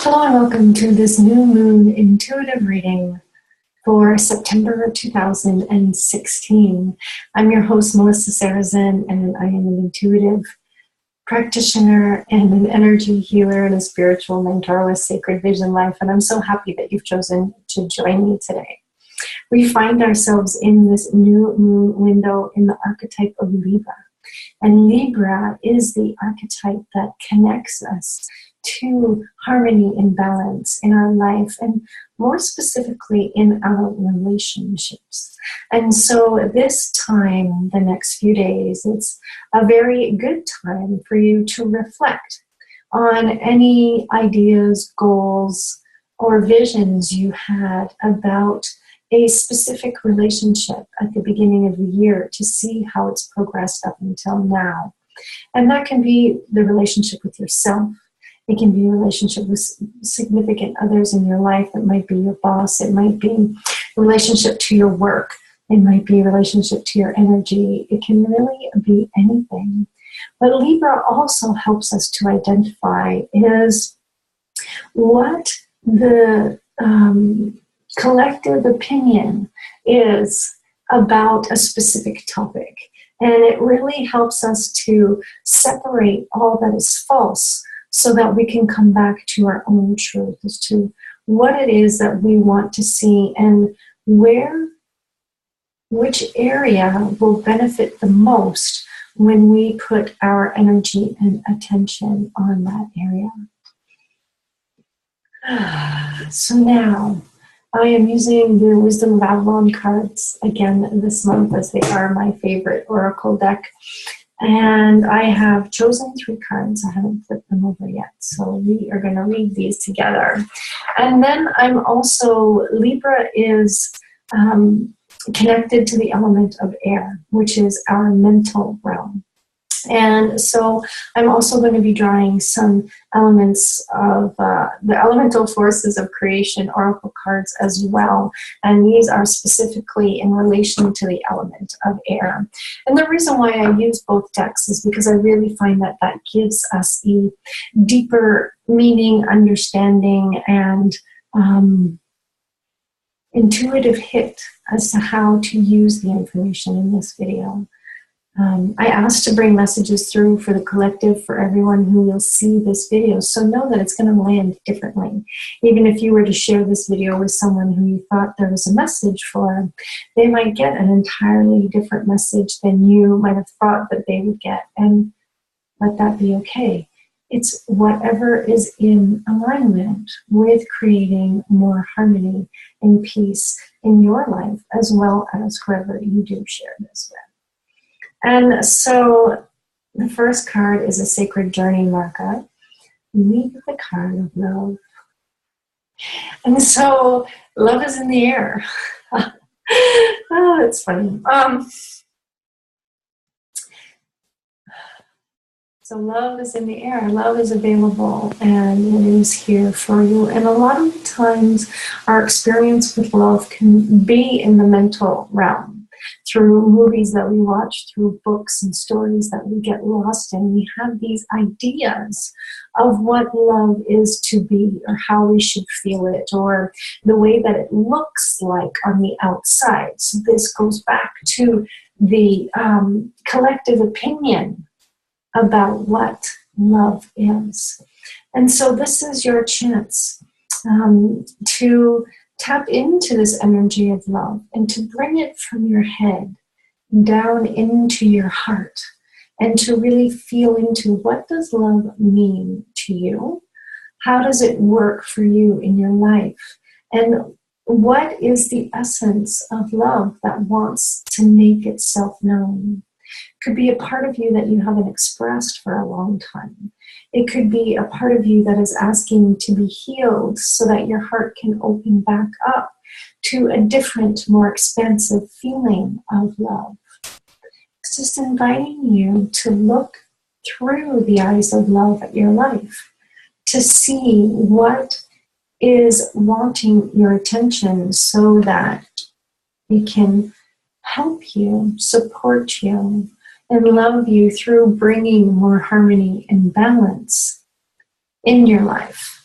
Hello and welcome to this new moon intuitive reading for September 2016. I'm your host, Melissa Sarrazin, and I am an intuitive practitioner and an energy healer and a spiritual mentor with Sacred Vision Life. And I'm so happy that you've chosen to join me today. We find ourselves in this new moon window in the archetype of Libra. And Libra is the archetype that connects us to harmony and balance in our life, and more specifically in our relationships. And so this time, the next few days, it's a very good time for you to reflect on any ideas, goals, or visions you had about a specific relationship at the beginning of the year to see how it's progressed up until now. And that can be the relationship with yourself. It can be a relationship with significant others in your life. It might be your boss. It might be a relationship to your work. It might be a relationship to your energy. It can really be anything. What Libra also helps us to identify is what the collective opinion is about a specific topic. And it really helps us to separate all that is false so that we can come back to our own truth as to what it is that we want to see and which area will benefit the most when we put our energy and attention on that area. So now, I am using the Wisdom of Avalon cards again this month, as they are my favorite oracle deck. And I have chosen 3 cards. I haven't flipped them over yet. So we are going to read these together. And then I'm also, Libra is connected to the element of air, which is our mental realm. And so I'm also going to be drawing some elements of the elemental forces of creation oracle cards as well. And these are specifically in relation to the element of air. And the reason why I use both decks is because I really find that that gives us a deeper meaning, understanding, and intuitive hit as to how to use the information in this video. I asked to bring messages through for the collective, for everyone who will see this video. So know that it's going to land differently. Even if you were to share this video with someone who you thought there was a message for, they might get an entirely different message than you might have thought that they would get. And let that be okay. It's whatever is in alignment with creating more harmony and peace in your life, as well as whoever you do share this with. And so the first card is a sacred journey marker. Lead with the card of love. And so love is in the air. Oh, it's funny. So love is in the air. Love is available, and it is here for you. And a lot of times our experience with love can be in the mental realm. Through movies that we watch, through books and stories that we get lost in, we have these ideas of what love is to be, or how we should feel it, or the way that it looks like on the outside. So this goes back to the collective opinion about what love is. And so this is your chance to tap into this energy of love and to bring it from your head down into your heart, and to really feel into what does love mean to you? How does it work for you in your life? And what is the essence of love that wants to make itself known? It could be a part of you that you haven't expressed for a long time. It could be a part of you that is asking to be healed so that your heart can open back up to a different, more expansive feeling of love. It's just inviting you to look through the eyes of love at your life, to see what is wanting your attention so that it can help you, support you, and love you through bringing more harmony and balance in your life.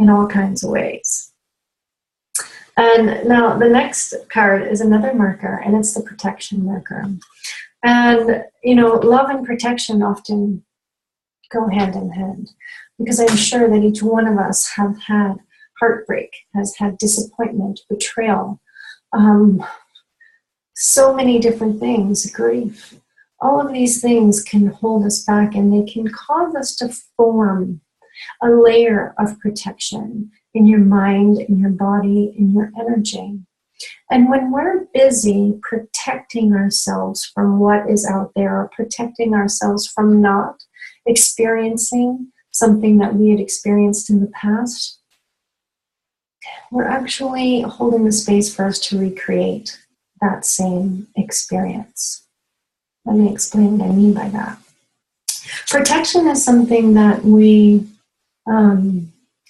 in all kinds of ways. And now the next card is another marker, and it's the protection marker. And, you know, love and protection often go hand in hand, because I'm sure that each one of us have had heartbreak, has had disappointment, betrayal, so many different things, grief. All of these things can hold us back, and they can cause us to form a layer of protection in your mind, in your body, in your energy. And when we're busy protecting ourselves from what is out there, or protecting ourselves from not experiencing something that we had experienced in the past, we're actually holding the space for us to recreate that same experience. Let me explain what I mean by that. Protection is something that we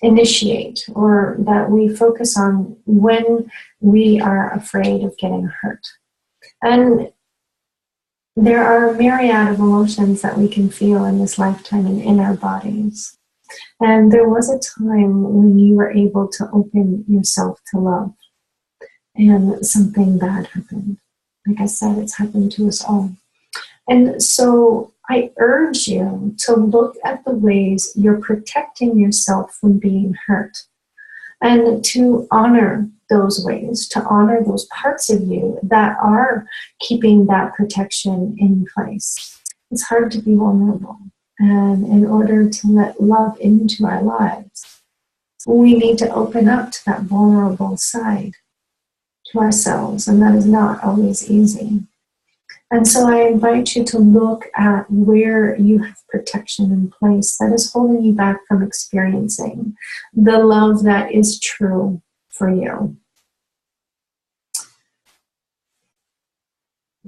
initiate, or that we focus on when we are afraid of getting hurt. And there are a myriad of emotions that we can feel in this lifetime and in our bodies. And there was a time when you were able to open yourself to love, and something bad happened. Like I said, it's happened to us all. And so I urge you to look at the ways you're protecting yourself from being hurt, and to honor those ways, to honor those parts of you that are keeping that protection in place. It's hard to be vulnerable. And in order to let love into our lives, we need to open up to that vulnerable side to ourselves, and that is not always easy. And so I invite you to look at where you have protection in place that is holding you back from experiencing the love that is true for you.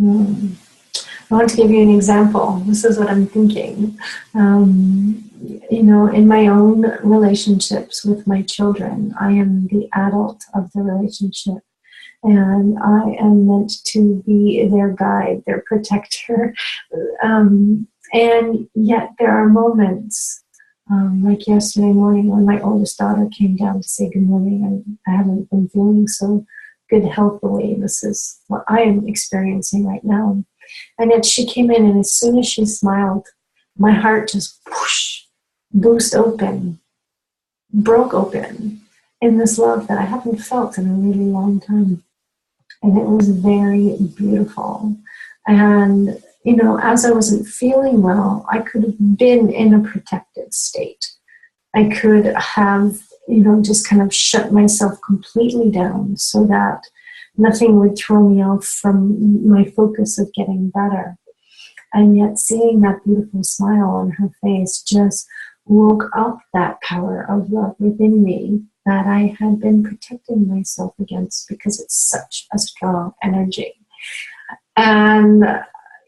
I want to give you an example. This is what I'm thinking. You know, in my own relationships with my children, I am the adult of the relationship. And I am meant to be their guide, their protector. And yet there are moments, like yesterday morning when my oldest daughter came down to say good morning, and I haven't been feeling so good healthily. This is what I am experiencing right now. And yet she came in, and as soon as she smiled, my heart just whoosh, broke open in this love that I haven't felt in a really long time. And it was very beautiful. And, you know, as I wasn't feeling well, I could have been in a protective state. I could have, you know, just kind of shut myself completely down so that nothing would throw me off from my focus of getting better. And yet seeing that beautiful smile on her face just woke up that power of love within me that I had been protecting myself against, because it's such a strong energy. And,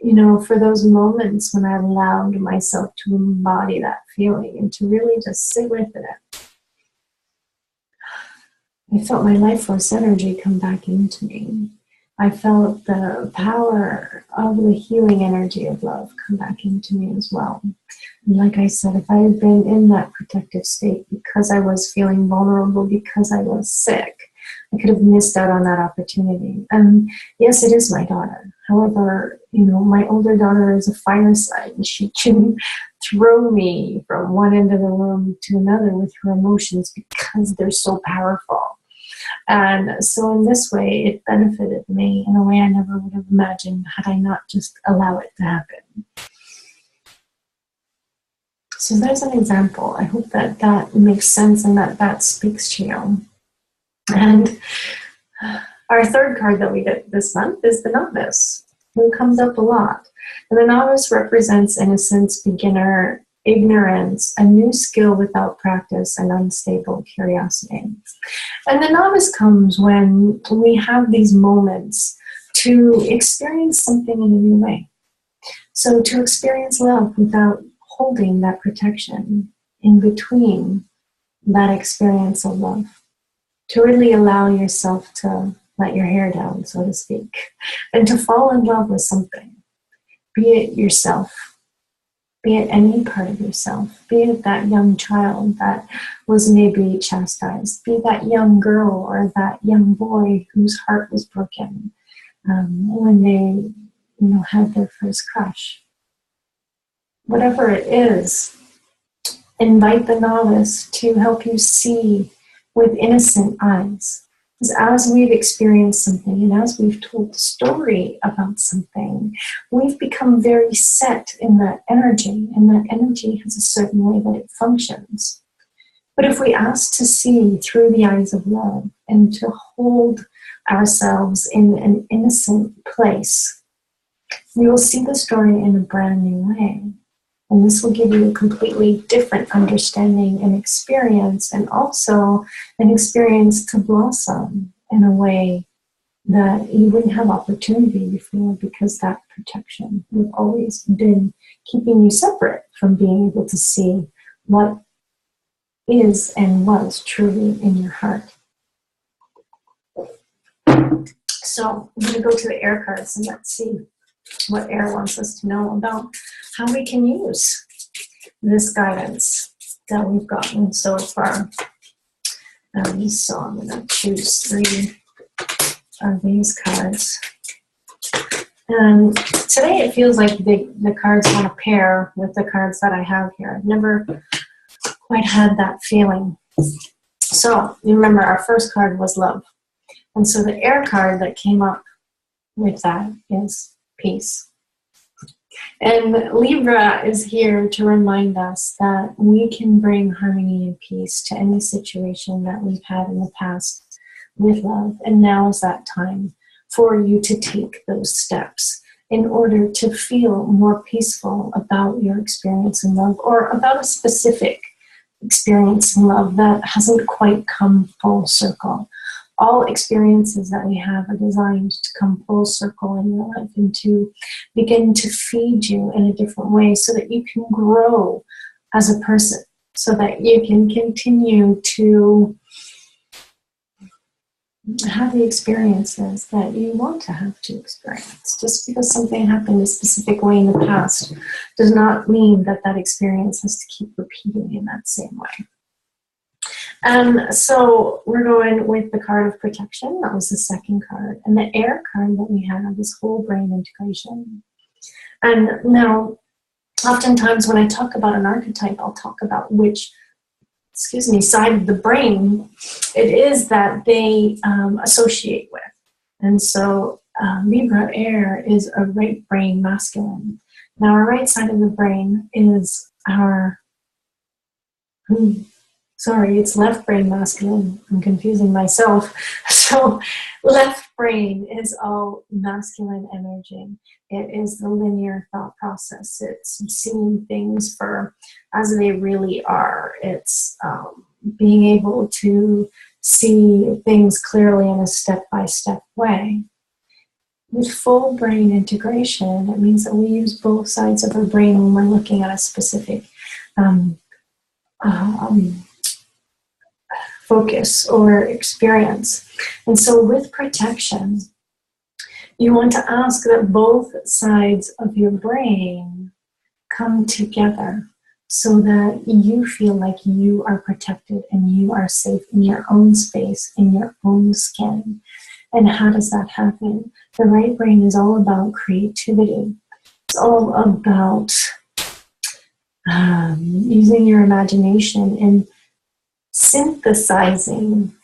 you know, for those moments when I allowed myself to embody that feeling and to really just sit with it, I felt my life force energy come back into me. I felt the power of the healing energy of love come back into me as well. And like I said, if I had been in that protective state because I was feeling vulnerable, because I was sick, I could have missed out on that opportunity. And yes, it is my daughter. However, you know, my older daughter is a fire sign, and she can throw me from one end of the room to another with her emotions because they're so powerful. And so in this way, it benefited me in a way I never would have imagined had I not just allowed it to happen. So there's an example. I hope that that makes sense and that that speaks to you. And our third card that we get this month is the Novice, who comes up a lot. And the Novice represents innocence, beginner, ignorance, a new skill without practice, and unstable curiosity. And the Novice comes when we have these moments to experience something in a new way. So to experience love without holding that protection in between that experience of love. To really allow yourself to let your hair down, so to speak, and to fall in love with something. Be it yourself, Be it any part of yourself, be it that young child that was maybe chastised, be that young girl or that young boy whose heart was broken when they, had their first crush. Whatever it is, invite the novice to help you see with innocent eyes. Because as we've experienced something and as we've told the story about something, we've become very set in that energy, and that energy has a certain way that it functions. But if we ask to see through the eyes of love and to hold ourselves in an innocent place, we will see the story in a brand new way. And this will give you a completely different understanding and experience, and also an experience to blossom in a way that you wouldn't have opportunity before, because that protection would always been keeping you separate from being able to see what is and was truly in your heart. So I'm going to go to the air cards and let's see what air wants us to know about how we can use this guidance that we've gotten so far. So I'm going to choose 3 of these cards. And today it feels like the cards want to pair with the cards that I have here. I've never quite had that feeling. So you remember our first card was love. And so the air card that came up with that is peace. And Libra is here to remind us that we can bring harmony and peace to any situation that we've had in the past with love. And now is that time for you to take those steps in order to feel more peaceful about your experience in love, or about a specific experience in love that hasn't quite come full circle. All experiences that we have are designed to come full circle in your life and to begin to feed you in a different way so that you can grow as a person, so that you can continue to have the experiences that you want to have to experience. Just because something happened a specific way in the past does not mean that that experience has to keep repeating in that same way. So we're going with the card of protection. That was the second card. And the air card that we have is whole brain integration. And now, oftentimes when I talk about an archetype, I'll talk about which, side of the brain it is that they associate with. And so Libra air is a right brain masculine. Now our right side of the brain is our... it's left brain masculine. I'm confusing myself. So left brain is all masculine energy. It is the linear thought process. It's seeing things for as they really are. It's being able to see things clearly in a step-by-step way. With full brain integration, it means that we use both sides of our brain when we're looking at a specific focus or experience. And so with protection, you want to ask that both sides of your brain come together so that you feel like you are protected and you are safe in your own space, in your own skin. And how does that happen? The right brain is all about creativity. It's all about using your imagination and synthesizing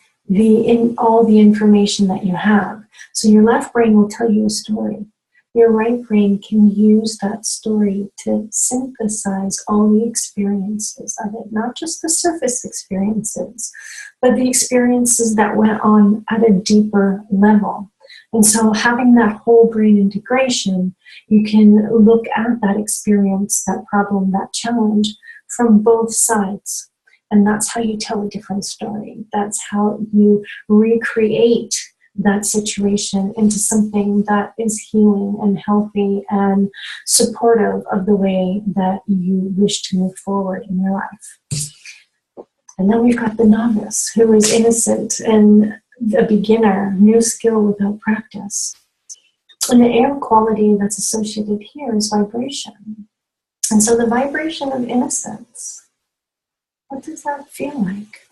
all the information that you have. So your left brain will tell you a story. Your right brain can use that story to synthesize all the experiences of it, not just the surface experiences, but the experiences that went on at a deeper level. And so having that whole brain integration, you can look at that experience, that problem, that challenge from both sides. And that's how you tell a different story. That's how you recreate that situation into something that is healing and healthy and supportive of the way that you wish to move forward in your life. And then we've got the novice, who is innocent and a beginner, new skill without practice. And the air quality that's associated here is vibration. And so the vibration of innocence, what does that feel like?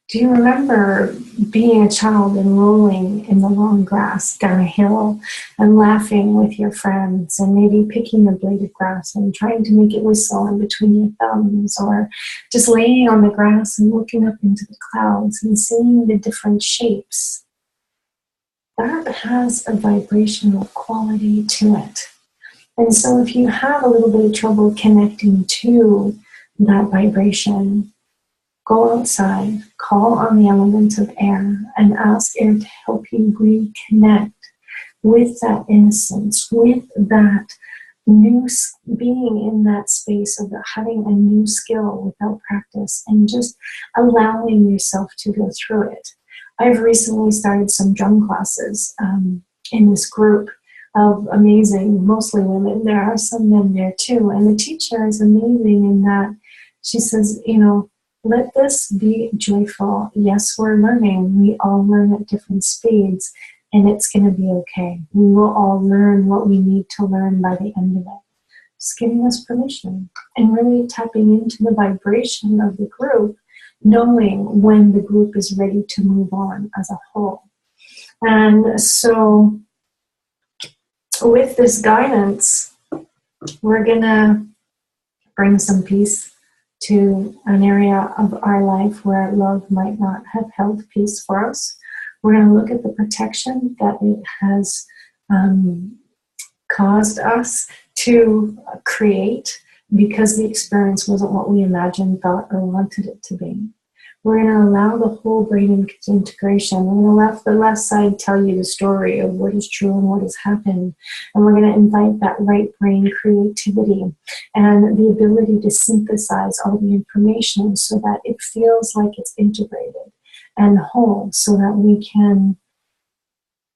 Do you remember being a child and rolling in the long grass down a hill and laughing with your friends and maybe picking a blade of grass and trying to make it whistle in between your thumbs, or just laying on the grass and looking up into the clouds and seeing the different shapes? That has a vibrational quality to it. And so if you have a little bit of trouble connecting to that vibration, go outside, call on the element of air, and ask air to help you reconnect with that innocence, with that new being in that space of having a new skill without practice, and just allowing yourself to go through it. I've recently started some drum classes in this group of amazing, mostly women. There are some men there too, and the teacher is amazing in that she says, let this be joyful. Yes, we're learning. We all learn at different speeds, and it's going to be okay. We will all learn what we need to learn by the end of it. Just giving us permission and really tapping into the vibration of the group, knowing when the group is ready to move on as a whole. And so with this guidance, we're going to bring some peace to an area of our life where love might not have held peace for us. We're going to look at the protection that it has caused us to create because the experience wasn't what we imagined, thought, or wanted it to be. We're going to allow the whole brain integration. We're going to let the left side tell you the story of what is true and what has happened. And we're going to invite that right brain creativity and the ability to synthesize all the information so that it feels like it's integrated and whole, so that we can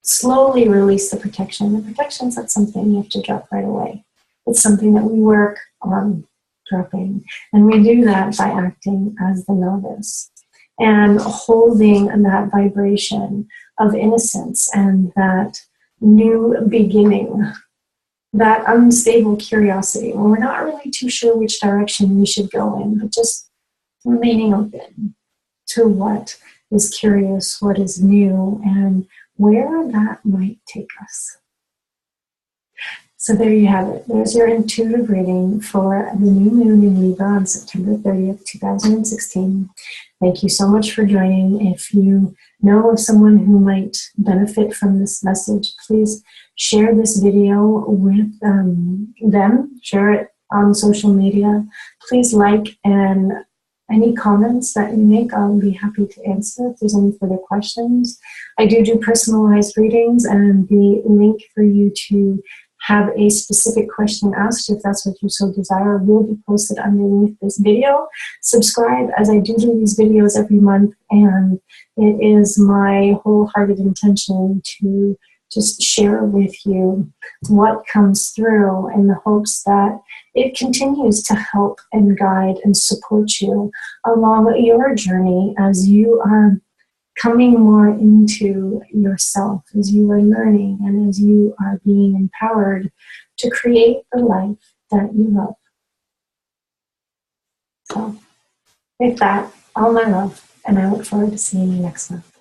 slowly release the protection. The protection is not something you have to drop right away. It's something that we work on dropping. And we do that by acting as the novice and holding that vibration of innocence and that new beginning, that unstable curiosity when we're not really too sure which direction we should go in, but just remaining open to what is curious, what is new, and where that might take us. So there you have it. There's your intuitive reading for the new moon in Libra on September 30th, 2016. Thank you so much for joining. If you know of someone who might benefit from this message, please share this video with them. Share it on social media. Please like, and any comments that you make, I'll be happy to answer if there's any further questions. I do personalized readings, and the link for you to have a specific question asked, if that's what you so desire, will be posted underneath this video. Subscribe, as I do these videos every month, and it is my wholehearted intention to just share with you what comes through in the hopes that it continues to help and guide and support you along your journey as you are coming more into yourself, as you are learning and as you are being empowered to create the life that you love. So with that, all my love, and I look forward to seeing you next month.